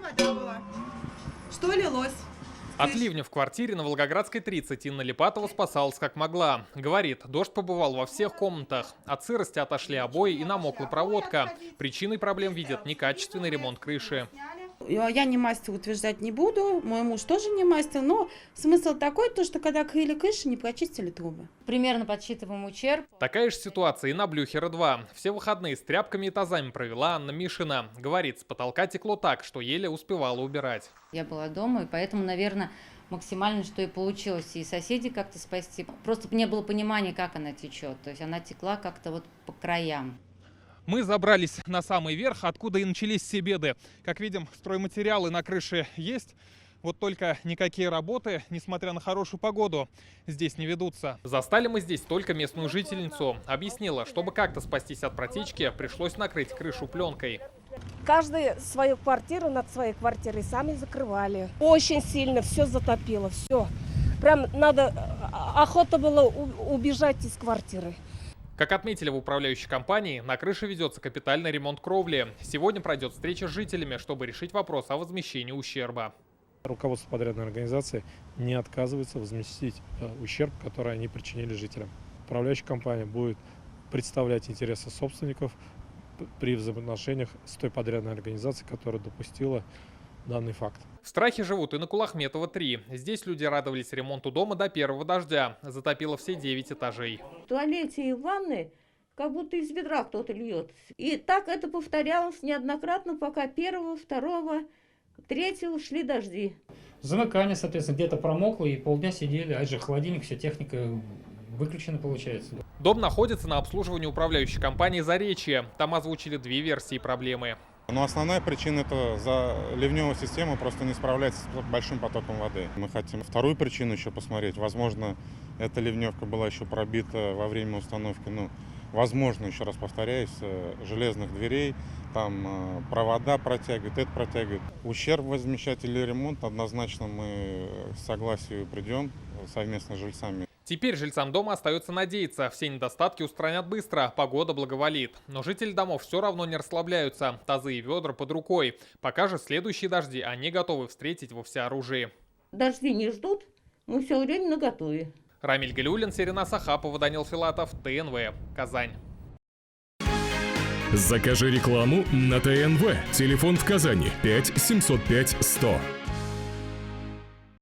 вода была. Что лилось? От ливня в квартире на Волгоградской 30 Инна Липатова спасалась как могла. Говорит, дождь побывал во всех комнатах. От сырости отошли обои и намокла проводка. Причиной проблем видят некачественный ремонт крыши. Я не мастер, утверждать не буду, мой муж тоже не мастер, но смысл такой, то, что когда крыли крыши, не прочистили трубы. Примерно подсчитываем ущерб. Такая же ситуация и на Блюхера-2. Все выходные с тряпками и тазами провела Анна Мишина. Говорит, с потолка текло так, что еле успевала убирать. Я была дома, и поэтому, наверное, максимально, что и получилось, и соседей как-то спасти. Просто не было понимания, как она течет. То есть она текла как-то вот по краям. Мы забрались на самый верх, откуда и начались все беды. Как видим, стройматериалы на крыше есть. Вот только никакие работы, несмотря на хорошую погоду, здесь не ведутся. Застали мы здесь только местную жительницу. Объяснила, чтобы как-то спастись от протечки, пришлось накрыть крышу пленкой. Каждый свою квартиру над своей квартирой сами закрывали. Очень сильно все затопило, все. Прям охота было убежать из квартиры. Как отметили в управляющей компании, на крыше ведется капитальный ремонт кровли. Сегодня пройдет встреча с жителями, чтобы решить вопрос о возмещении ущерба. Руководство подрядной организации не отказывается возместить ущерб, который они причинили жителям. Управляющая компания будет представлять интересы собственников при взаимоотношениях с той подрядной организацией, которая допустила данный факт. В страхе живут и на Кулахметова 3. Здесь люди радовались ремонту дома до первого дождя. Затопило все 9 этажей. В туалете и в ванной как будто из ведра кто-то льет. И так это повторялось неоднократно, пока первого, второго, третьего шли дожди. Замыкание, соответственно, где-то промокло, и полдня сидели, а же холодильник, вся техника выключена, получается. Дом находится на обслуживании управляющей компании «Заречье». Там озвучили 2 версии проблемы. Но основная причина — это ливневая система просто не справляется с большим потоком воды. Мы хотим вторую причину еще посмотреть. Возможно, эта ливневка была еще пробита во время установки, возможно, еще раз повторяюсь, железных дверей, там провода протягивают, это протягивает. Ущерб возмещать или ремонт, однозначно мы к согласию придем совместно с жильцами. Теперь жильцам дома остается надеяться, все недостатки устранят быстро, погода благоволит. Но жители домов все равно не расслабляются, тазы и ведра под рукой. Пока же следующие дожди они готовы встретить во всеоружии. Дожди не ждут, мы все время наготове. Рамиль Галиуллин, Сирена Сахапова, Данил Филатов, ТНВ, Казань. Закажи рекламу на ТНВ. Телефон в Казани 5 705 100.